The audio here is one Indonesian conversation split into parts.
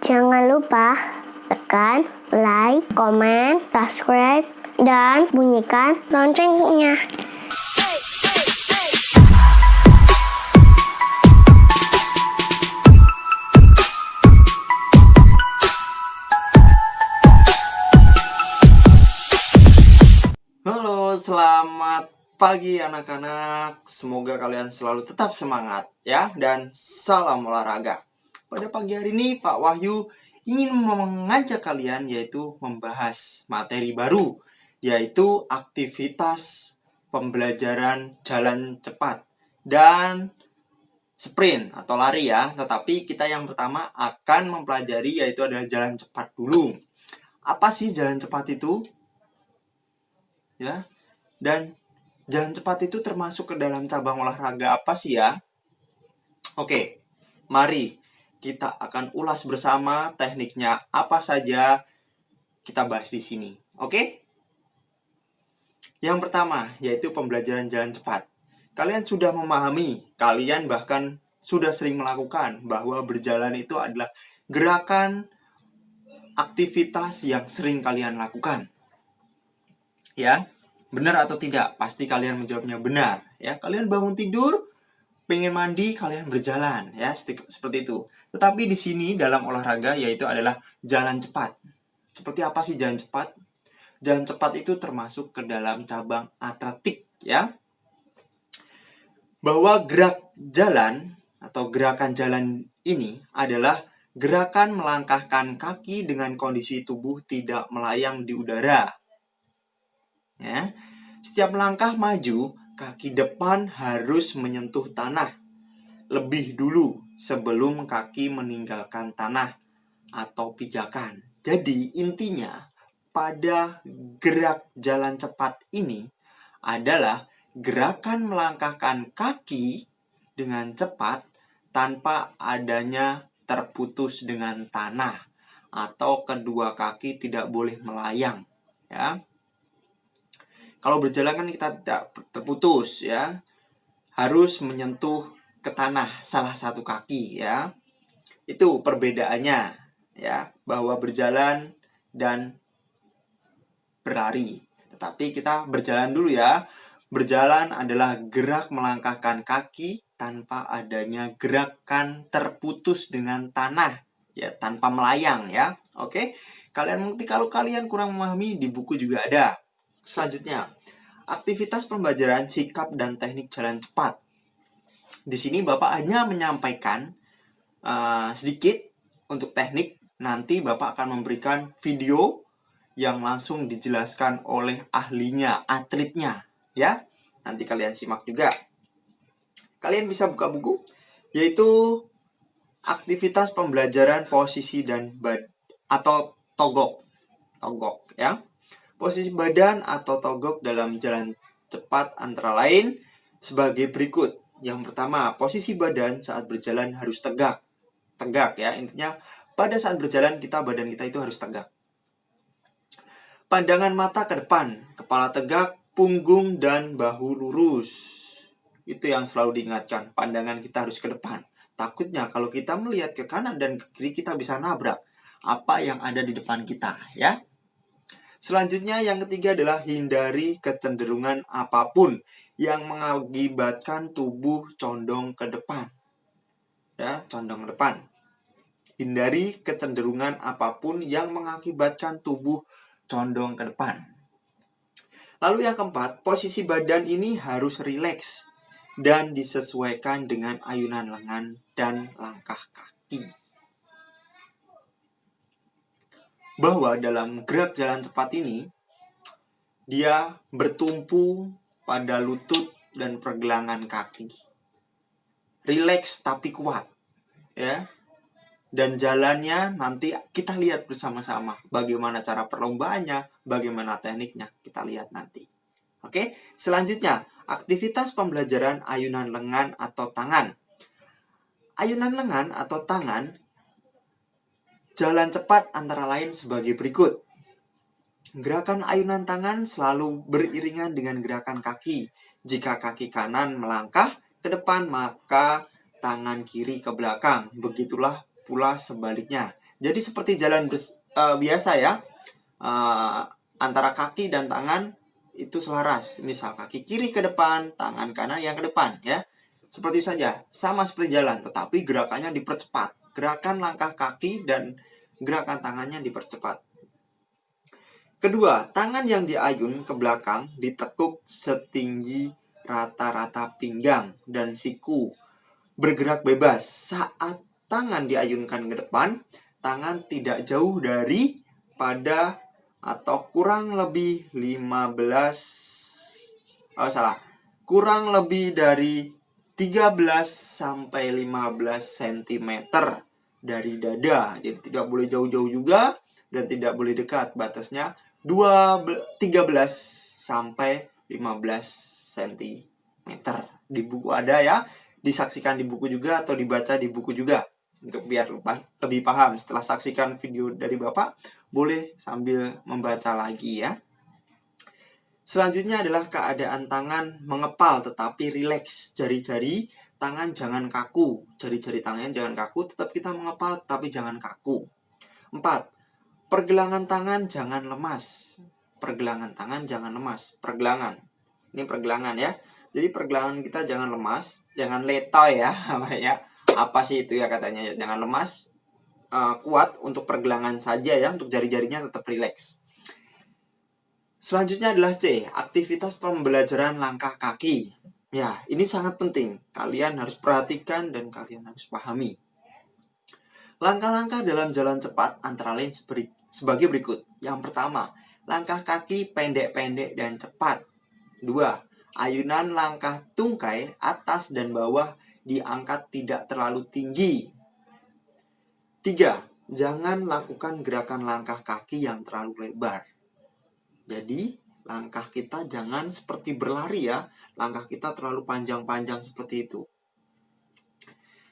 Jangan lupa tekan like, komen, subscribe, dan bunyikan loncengnya. Halo, selamat pagi anak-anak. Semoga kalian selalu tetap semangat ya, dan salam olahraga. Pada pagi hari ini Pak Wahyu ingin mengajak kalian yaitu membahas materi baru, yaitu aktivitas pembelajaran jalan cepat dan sprint atau lari ya. Tetapi kita yang pertama akan mempelajari yaitu adalah jalan cepat dulu. Apa sih jalan cepat itu? Ya. Dan jalan cepat itu termasuk ke dalam cabang olahraga apa sih ya? Oke, mari kita akan ulas bersama tekniknya apa saja, kita bahas di sini. Oke? Yang pertama yaitu pembelajaran jalan cepat. Kalian sudah memahami, kalian bahkan sudah sering melakukan bahwa berjalan itu adalah gerakan aktivitas yang sering kalian lakukan. Ya? Benar atau tidak? Pasti kalian menjawabnya benar. Ya, kalian bangun tidur, pengen mandi, kalian berjalan, ya, seperti itu. Tetapi di sini dalam olahraga yaitu adalah jalan cepat. Seperti apa sih jalan cepat? Jalan cepat itu termasuk ke dalam cabang atletik, ya. Bahwa gerak jalan atau gerakan jalan ini adalah gerakan melangkahkan kaki dengan kondisi tubuh tidak melayang di udara. Ya. Setiap langkah maju, kaki depan harus menyentuh tanah lebih dulu sebelum kaki meninggalkan tanah atau pijakan. Jadi intinya pada gerak jalan cepat ini adalah gerakan melangkahkan kaki dengan cepat tanpa adanya terputus dengan tanah atau kedua kaki tidak boleh melayang, ya. Kalau berjalan kan kita tidak terputus, ya. Harus menyentuh ke tanah salah satu kaki, ya. Itu perbedaannya, ya, bahwa berjalan dan berlari. Tetapi kita berjalan dulu ya. Berjalan adalah gerak melangkahkan kaki tanpa adanya gerakan terputus dengan tanah, ya, tanpa melayang, ya. Oke? Kalian mengerti? Kalau kalian kurang memahami, di buku juga ada. Selanjutnya, aktivitas pembelajaran sikap dan teknik jalan cepat. Di sini Bapak hanya menyampaikan sedikit untuk teknik. Nanti Bapak akan memberikan video yang langsung dijelaskan oleh ahlinya, atletnya, ya. Nanti kalian simak juga. Kalian bisa buka buku, yaitu aktivitas pembelajaran posisi dan atau togok, ya. Posisi badan atau togok dalam jalan cepat antara lain sebagai berikut. Yang pertama, posisi badan saat berjalan harus tegak. Tegak, ya. Intinya pada saat berjalan badan kita itu harus tegak. Pandangan mata ke depan, kepala tegak, punggung dan bahu lurus. Itu yang selalu diingatkan, pandangan kita harus ke depan. Takutnya kalau kita melihat ke kanan dan ke kiri, kita bisa nabrak apa yang ada di depan kita, ya. Selanjutnya yang ketiga adalah hindari kecenderungan apapun yang mengakibatkan tubuh condong ke depan. Ya, condong ke depan. Hindari kecenderungan apapun yang mengakibatkan tubuh condong ke depan. Lalu yang keempat, posisi badan ini harus rileks dan disesuaikan dengan ayunan lengan dan langkah kaki. Bahwa dalam gerak jalan cepat ini, dia bertumpu pada lutut dan pergelangan kaki. Rileks tapi kuat, ya. Dan jalannya nanti kita lihat bersama-sama. Bagaimana cara perlombaannya, bagaimana tekniknya, kita lihat nanti. Oke, selanjutnya, aktivitas pembelajaran ayunan lengan atau tangan. Ayunan lengan atau tangan jalan cepat antara lain sebagai berikut. Gerakan ayunan tangan selalu beriringan dengan gerakan kaki. Jika kaki kanan melangkah ke depan, maka tangan kiri ke belakang. Begitulah pula sebaliknya. Jadi seperti jalan biasa ya, antara kaki dan tangan itu selaras. Misal kaki kiri ke depan, tangan kanan yang ke depan ya. Seperti saja, sama seperti jalan, tetapi gerakannya dipercepat. Gerakan langkah kaki dan gerakan tangannya dipercepat. Kedua, tangan yang diayun ke belakang ditekuk setinggi rata-rata pinggang dan siku. Bergerak bebas. Saat tangan diayunkan ke depan, tangan tidak jauh dari pada atau kurang lebih kurang lebih dari 13 sampai 15 cm dari dada. Jadi tidak boleh jauh-jauh juga dan tidak boleh dekat. Batasnya 13 sampai 15 cm. Di buku ada ya, disaksikan di buku juga atau dibaca di buku juga. Untuk biar lebih paham, setelah saksikan video dari Bapak, boleh sambil membaca lagi ya. Selanjutnya adalah keadaan tangan mengepal tetapi rileks. Jari-jari tangan jangan kaku. Jari-jari tangannya jangan kaku, tetap kita mengepal tetapi jangan kaku. 4. Pergelangan tangan jangan lemas. Pergelangan tangan jangan lemas. Pergelangan. Ini pergelangan ya. Jadi pergelangan kita jangan lemas, jangan letoy ya. Apa sih itu ya katanya? Jangan lemas. Kuat untuk pergelangan saja ya, untuk jari-jarinya tetap rileks. Selanjutnya adalah C, aktivitas pembelajaran langkah kaki. Ya, ini sangat penting. Kalian harus perhatikan dan kalian harus pahami. Langkah-langkah dalam jalan cepat antara lain sebagai berikut. Yang pertama, langkah kaki pendek-pendek dan cepat. 2. Ayunan langkah tungkai atas dan bawah diangkat tidak terlalu tinggi. 3. Jangan lakukan gerakan langkah kaki yang terlalu lebar. Jadi, langkah kita jangan seperti berlari ya. Langkah kita terlalu panjang-panjang seperti itu.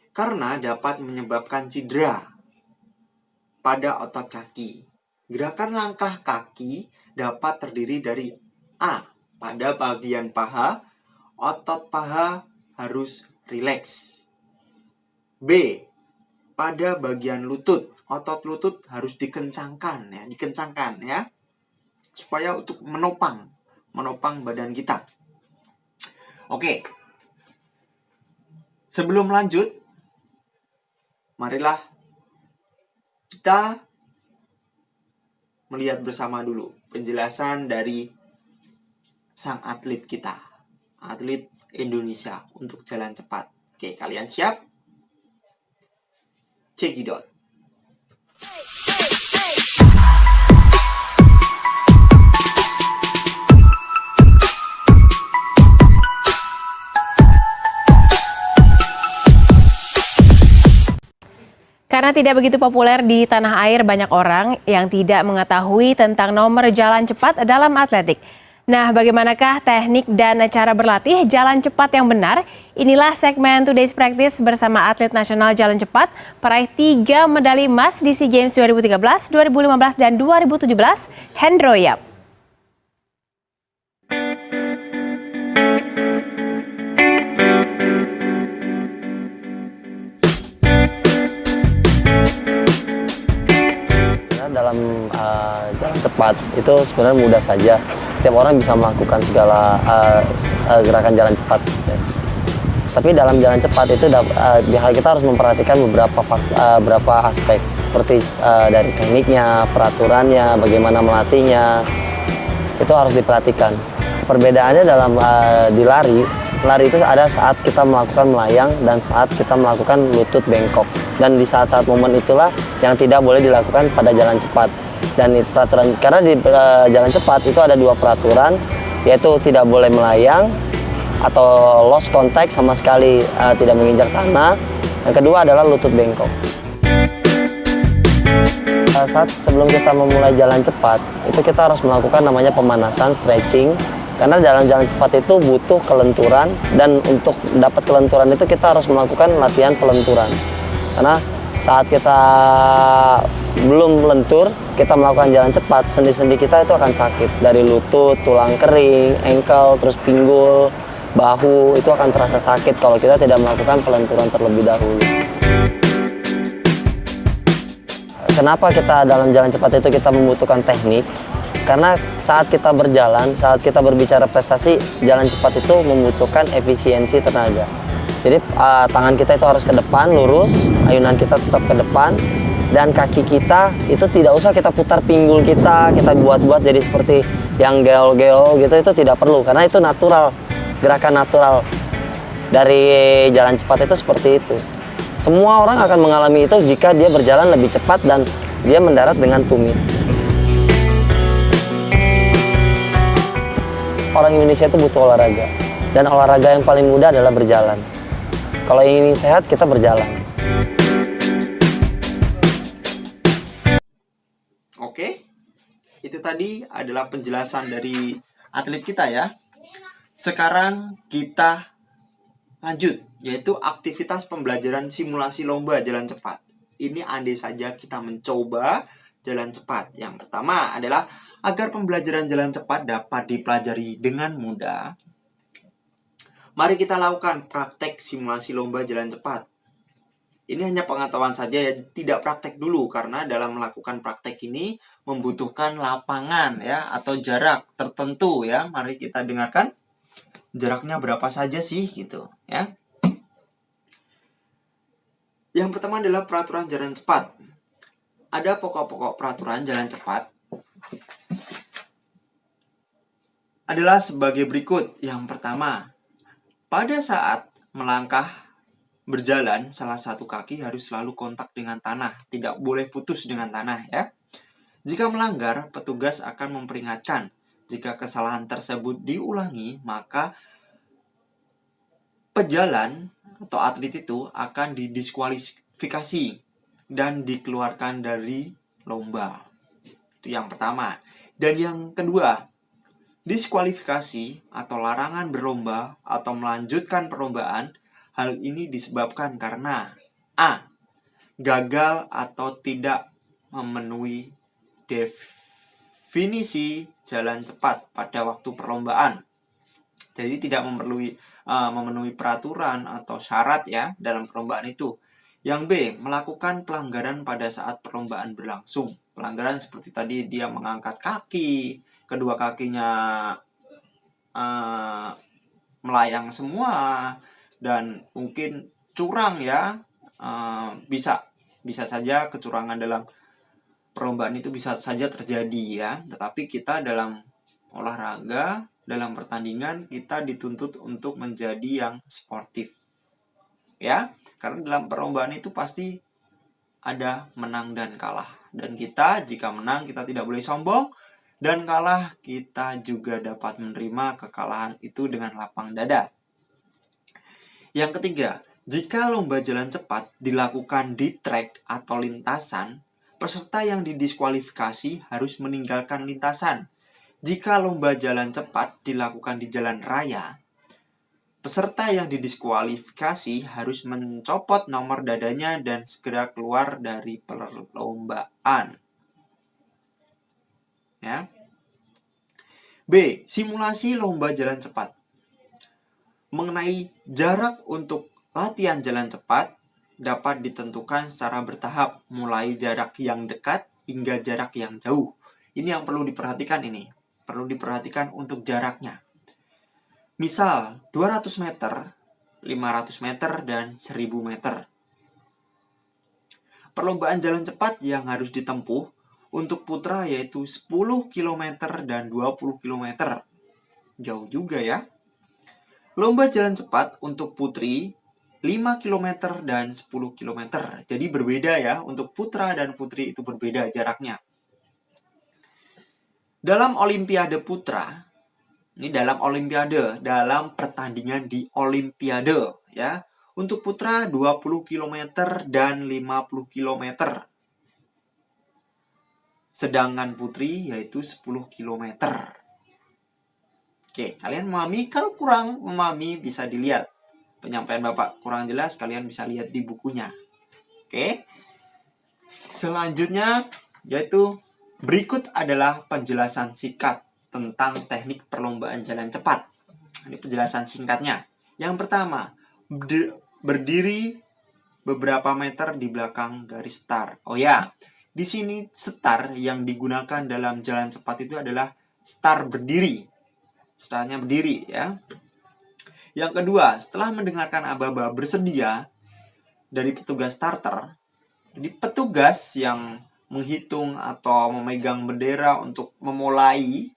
Karena dapat menyebabkan cedera pada otot kaki. Gerakan langkah kaki dapat terdiri dari A. Pada bagian paha, otot paha harus rileks. B. Pada bagian lutut, otot lutut harus dikencangkan ya, supaya untuk menopang badan kita. Oke. Sebelum lanjut, marilah kita melihat bersama dulu penjelasan dari sang atlet kita, atlet Indonesia untuk jalan cepat. Oke, kalian siap? Cekidot. Karena tidak begitu populer di tanah air, banyak orang yang tidak mengetahui tentang nomor jalan cepat dalam atletik. Nah, bagaimanakah teknik dan cara berlatih jalan cepat yang benar? Inilah segmen Today's Practice bersama atlet nasional jalan cepat, peraih 3 medali emas di SEA Games 2013, 2015, dan 2017, Hendro Yap. Dalam jalan cepat itu sebenarnya mudah saja. Setiap orang bisa melakukan segala gerakan jalan cepat. Ya. Tapi dalam jalan cepat itu kita harus memperhatikan beberapa aspek seperti dari tekniknya, peraturannya, bagaimana melatihnya. Itu harus diperhatikan. Perbedaannya dalam di lari itu ada saat kita melakukan melayang dan saat kita melakukan lutut bengkok. Dan di saat-saat momen itulah yang tidak boleh dilakukan pada jalan cepat. Dan peraturan, karena di jalan cepat itu ada 2 peraturan, yaitu tidak boleh melayang atau lost contact sama sekali, tidak menginjak tanah. Yang kedua adalah lutut bengkok. Saat sebelum kita memulai jalan cepat, itu kita harus melakukan namanya pemanasan, stretching. Karena dalam jalan cepat itu butuh kelenturan, dan untuk dapat kelenturan itu kita harus melakukan latihan pelenturan. Karena saat kita belum lentur, kita melakukan jalan cepat, sendi-sendi kita itu akan sakit. Dari lutut, tulang kering, ankle, terus pinggul, bahu, itu akan terasa sakit kalau kita tidak melakukan pelenturan terlebih dahulu. Kenapa kita dalam jalan cepat itu kita membutuhkan teknik? Karena saat kita berjalan, saat kita berbicara prestasi, jalan cepat itu membutuhkan efisiensi tenaga. Jadi tangan kita itu harus ke depan, lurus, ayunan kita tetap ke depan, dan kaki kita itu tidak usah kita putar pinggul kita buat-buat jadi seperti yang geol-geol gitu, itu tidak perlu. Karena itu natural, gerakan natural dari jalan cepat itu seperti itu. Semua orang akan mengalami itu jika dia berjalan lebih cepat dan dia mendarat dengan tumit. Orang Indonesia itu butuh olahraga, dan olahraga yang paling mudah adalah berjalan. Kalau ingin sehat, kita berjalan. Oke, itu tadi adalah penjelasan dari atlet kita ya. Sekarang kita lanjut, yaitu aktivitas pembelajaran simulasi lomba jalan cepat. Ini andai saja kita mencoba jalan cepat. Yang pertama adalah agar pembelajaran jalan cepat dapat dipelajari dengan mudah. Mari kita lakukan praktek simulasi lomba jalan cepat. Ini hanya pengetahuan saja ya, tidak praktek dulu, karena dalam melakukan praktek ini membutuhkan lapangan ya atau jarak tertentu ya. Mari kita dengarkan jaraknya berapa saja sih gitu ya. Yang pertama adalah peraturan jalan cepat. Ada pokok-pokok peraturan jalan cepat adalah sebagai berikut. Yang pertama, pada saat melangkah berjalan, salah satu kaki harus selalu kontak dengan tanah, tidak boleh putus dengan tanah ya. Jika melanggar, petugas akan memperingatkan. Jika kesalahan tersebut diulangi, maka pejalan atau atlet itu akan didiskualifikasi dan dikeluarkan dari lomba. Itu yang pertama. Dan yang kedua, diskualifikasi atau larangan berlomba atau melanjutkan perlombaan, hal ini disebabkan karena A. Gagal atau tidak memenuhi definisi jalan cepat pada waktu perlombaan. Jadi tidak memenuhi peraturan atau syarat ya dalam perlombaan itu. Yang B. Melakukan pelanggaran pada saat perlombaan berlangsung. Pelanggaran seperti tadi dia mengangkat kaki, kedua kakinya melayang semua, dan mungkin curang ya. Bisa saja kecurangan dalam perlombaan itu bisa saja terjadi ya. Tetapi kita dalam olahraga, dalam pertandingan, kita dituntut untuk menjadi yang sportif ya. Karena dalam perlombaan itu pasti ada menang dan kalah. Dan kita jika menang kita tidak boleh sombong, dan kalah kita juga dapat menerima kekalahan itu dengan lapang dada. Yang ketiga, jika lomba jalan cepat dilakukan di trek atau lintasan, peserta yang didiskualifikasi harus meninggalkan lintasan. Jika lomba jalan cepat dilakukan di jalan raya, peserta yang didiskualifikasi harus mencopot nomor dadanya dan segera keluar dari perlombaan. Ya. B. Simulasi lomba jalan cepat. Mengenai jarak untuk latihan jalan cepat dapat ditentukan secara bertahap, mulai jarak yang dekat hingga jarak yang jauh. Ini yang perlu diperhatikan ini. Perlu diperhatikan untuk jaraknya. Misal 200 meter, 500 meter, dan 1000 meter. Perlombaan jalan cepat yang harus ditempuh untuk putra yaitu 10 km dan 20 km. Jauh juga ya. Lomba jalan cepat untuk putri 5 km dan 10 km. Jadi berbeda ya, untuk putra dan putri itu berbeda jaraknya. Dalam olimpiade putra, ini dalam pertandingan di olimpiade ya. Untuk putra 20 km dan 50 km. Sedangkan putri yaitu 10 km. Oke, kalian memahami? Kalau kurang memahami bisa dilihat. Penyampaian Bapak kurang jelas, kalian bisa lihat di bukunya. Oke. Selanjutnya yaitu berikut adalah penjelasan singkat tentang teknik perlombaan jalan cepat. Ini penjelasan singkatnya. Yang pertama, berdiri beberapa meter di belakang garis start. Oh ya, Di sini start yang digunakan dalam jalan cepat itu adalah start berdiri. Startnya berdiri ya. Yang kedua, setelah mendengarkan aba-aba bersedia dari petugas starter, jadi petugas yang menghitung atau memegang bendera untuk memulai,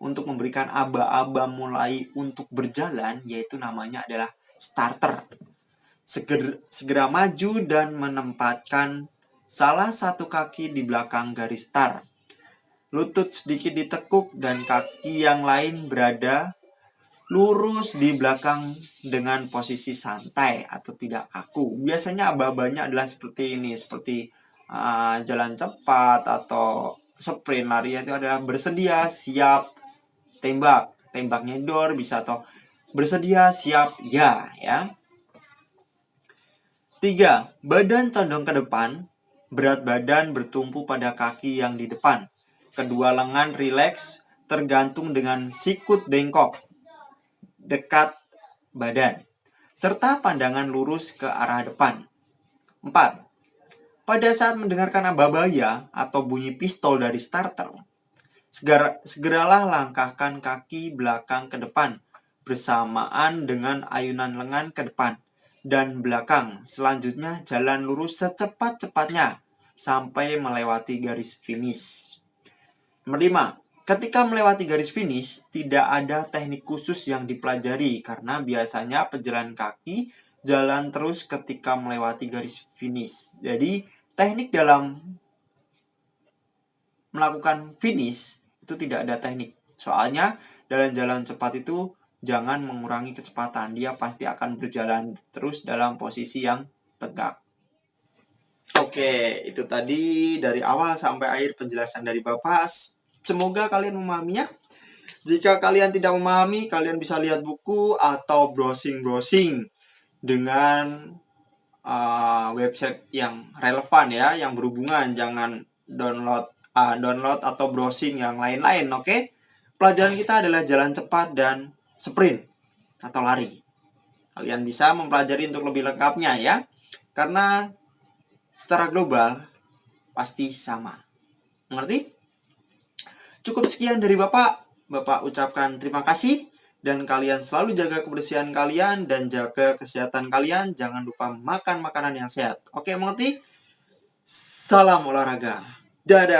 untuk memberikan aba-aba mulai untuk berjalan, yaitu namanya adalah starter. Segera maju dan menempatkan salah satu kaki di belakang garis start. Lutut sedikit ditekuk dan kaki yang lain berada lurus di belakang dengan posisi santai atau tidak kaku. Biasanya aba-abanya adalah seperti ini, seperti jalan cepat atau sprint, lari itu adalah bersedia, siap, tembak. Tembak nyedor bisa, atau bersedia, siap, ya. 3. Badan condong ke depan, berat badan bertumpu pada kaki yang di depan. Kedua lengan rileks, tergantung dengan sikut bengkok dekat badan, serta pandangan lurus ke arah depan. 4. Pada saat mendengarkan aba-aba atau bunyi pistol dari starter, segeralah langkahkan kaki belakang ke depan bersamaan dengan ayunan lengan ke depan dan belakang. Selanjutnya jalan lurus secepat-cepatnya sampai melewati garis finish. Nomor 5. Ketika melewati garis finish, tidak ada teknik khusus yang dipelajari karena biasanya pejalan kaki jalan terus ketika melewati garis finish. Jadi, teknik dalam melakukan finish itu tidak ada teknik. Soalnya, dalam jalan cepat itu jangan mengurangi kecepatan. Dia pasti akan berjalan terus dalam posisi yang tegak. Oke, itu tadi dari awal sampai akhir penjelasan dari Bapak. Semoga kalian memahaminya. Jika kalian tidak memahami, kalian bisa lihat buku atau browsing-browsing dengan website yang relevan ya, yang berhubungan. Jangan download atau browsing yang lain-lain, oke? Pelajaran kita adalah jalan cepat dan sprint atau lari. Kalian bisa mempelajari untuk lebih lengkapnya ya, karena secara global pasti sama. Mengerti? Cukup sekian dari Bapak. Bapak ucapkan terima kasih. Dan kalian selalu jaga kebersihan kalian dan jaga kesehatan kalian. Jangan lupa makan makanan yang sehat. Oke, mengerti? Salam olahraga. Dadah.